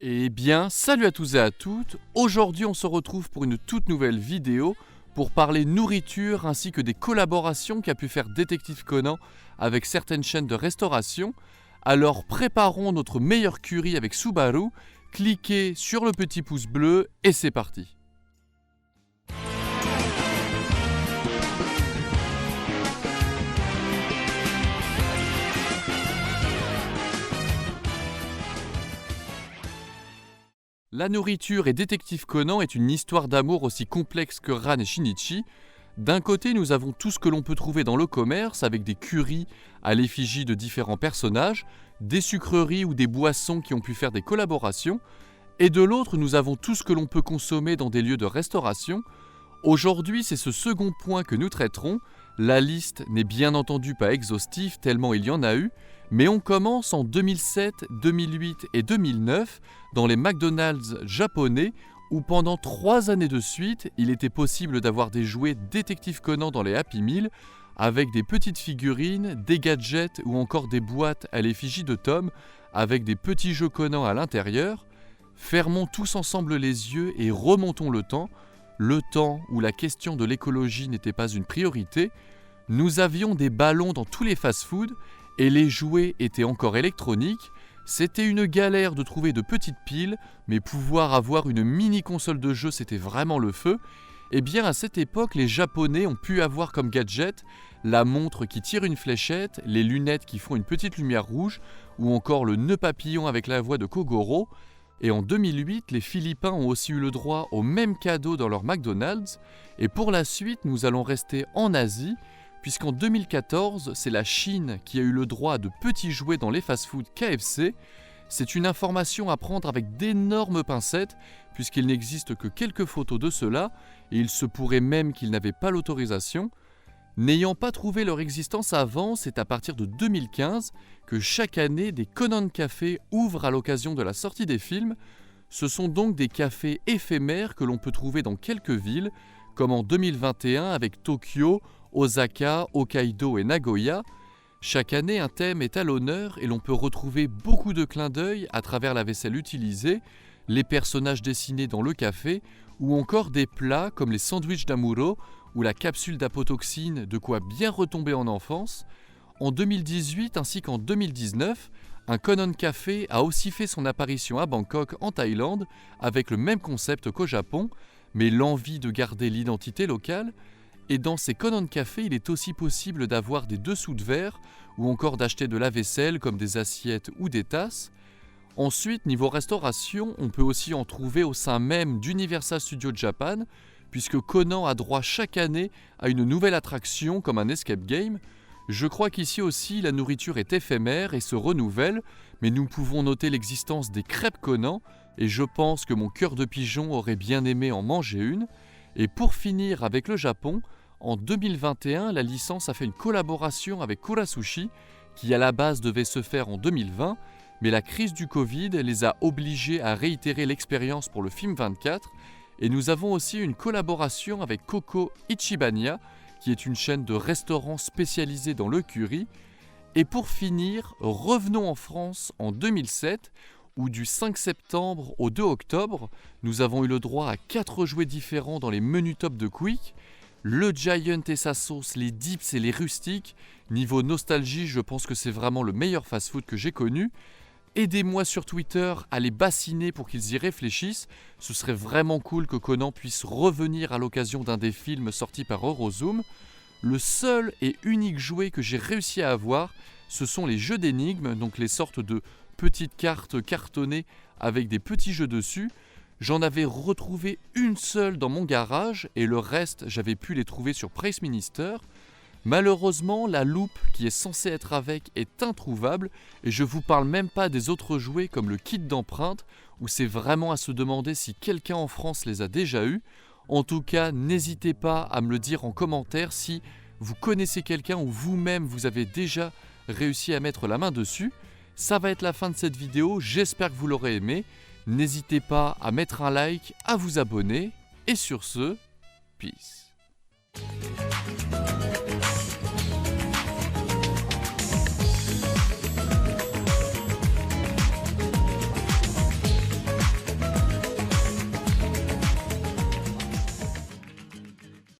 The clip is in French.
Eh bien, salut à tous et à toutes. Aujourd'hui, on se retrouve pour une toute nouvelle vidéo pour parler nourriture ainsi que des collaborations qu'a pu faire Détective Conan avec certaines chaînes de restauration. Alors, préparons notre meilleur curry avec Subaru. Cliquez sur le petit pouce bleu et c'est parti. La nourriture et Détective Conan est une histoire d'amour aussi complexe que Ran et Shinichi. D'un côté, nous avons tout ce que l'on peut trouver dans le commerce avec des currys à l'effigie de différents personnages, des sucreries ou des boissons qui ont pu faire des collaborations. Et de l'autre, nous avons tout ce que l'on peut consommer dans des lieux de restauration. Aujourd'hui, c'est ce second point que nous traiterons. La liste n'est bien entendu pas exhaustive tellement il y en a eu, mais on commence en 2007, 2008 et 2009 dans les McDonald's japonais où pendant 3 années de suite, il était possible d'avoir des jouets Détective Conan dans les Happy Meal avec des petites figurines, des gadgets ou encore des boîtes à l'effigie de Tom avec des petits jeux Conan à l'intérieur. Fermons tous ensemble les yeux et remontons le temps où la question de l'écologie n'était pas une priorité. Nous avions des ballons dans tous les fast-foods et les jouets étaient encore électroniques. C'était une galère de trouver de petites piles, mais pouvoir avoir une mini-console de jeu, c'était vraiment le feu. Et bien à cette époque, les Japonais ont pu avoir comme gadget la montre qui tire une fléchette, les lunettes qui font une petite lumière rouge, ou encore le nœud papillon avec la voix de Kogoro. Et en 2008, les Philippins ont aussi eu le droit au même cadeau dans leur McDonald's. Et pour la suite, nous allons rester en Asie, puisqu'en 2014, c'est la Chine qui a eu le droit à de petits jouets dans les fast-foods KFC. C'est une information à prendre avec d'énormes pincettes, puisqu'il n'existe que quelques photos de cela, et il se pourrait même qu'ils n'avaient pas l'autorisation. N'ayant pas trouvé leur existence avant, c'est à partir de 2015 que chaque année des Conan Café ouvrent à l'occasion de la sortie des films. Ce sont donc des cafés éphémères que l'on peut trouver dans quelques villes, comme en 2021 avec Tokyo, Osaka, Hokkaido et Nagoya. Chaque année, un thème est à l'honneur et l'on peut retrouver beaucoup de clins d'œil à travers la vaisselle utilisée, les personnages dessinés dans le café ou encore des plats comme les sandwichs d'Amuro ou la capsule d'apotoxine, de quoi bien retomber en enfance. En 2018 ainsi qu'en 2019, un Conan Café a aussi fait son apparition à Bangkok en Thaïlande avec le même concept qu'au Japon, mais l'envie de garder l'identité locale. Et dans ces Conan Café, il est aussi possible d'avoir des dessous de verre ou encore d'acheter de la vaisselle comme des assiettes ou des tasses. Ensuite, niveau restauration, on peut aussi en trouver au sein même d'Universal Studios Japan, puisque Conan a droit chaque année à une nouvelle attraction comme un escape game. Je crois qu'ici aussi la nourriture est éphémère et se renouvelle, mais nous pouvons noter l'existence des crêpes Conan, et je pense que mon cœur de pigeon aurait bien aimé en manger une. Et pour finir avec le Japon, en 2021, la licence a fait une collaboration avec Kurasushi, qui à la base devait se faire en 2020, mais la crise du Covid les a obligés à réitérer l'expérience pour le film 24, et nous avons aussi une collaboration avec Koko Ichibanya, qui est une chaîne de restaurants spécialisée dans le curry. Et pour finir, revenons en France en 2007, où du 5 septembre au 2 octobre, nous avons eu le droit à 4 jouets différents dans les menus top de Quick. Le Giant et sa sauce, les dips et les rustiques. Niveau nostalgie, je pense que c'est vraiment le meilleur fast-food que j'ai connu. Aidez-moi sur Twitter à les bassiner pour qu'ils y réfléchissent. Ce serait vraiment cool que Conan puisse revenir à l'occasion d'un des films sortis par Eurozoom. Le seul et unique jouet que j'ai réussi à avoir, ce sont les jeux d'énigmes, donc les sortes de petites cartes cartonnées avec des petits jeux dessus. J'en avais retrouvé une seule dans mon garage et le reste, j'avais pu les trouver sur Price Minister. Malheureusement, la loupe qui est censée être avec est introuvable et je vous parle même pas des autres jouets comme le kit d'empreinte où c'est vraiment à se demander si quelqu'un en France les a déjà eus. En tout cas, n'hésitez pas à me le dire en commentaire si vous connaissez quelqu'un ou vous-même vous avez déjà réussi à mettre la main dessus. Ça va être la fin de cette vidéo, j'espère que vous l'aurez aimé. N'hésitez pas à mettre un like, à vous abonner et sur ce, peace.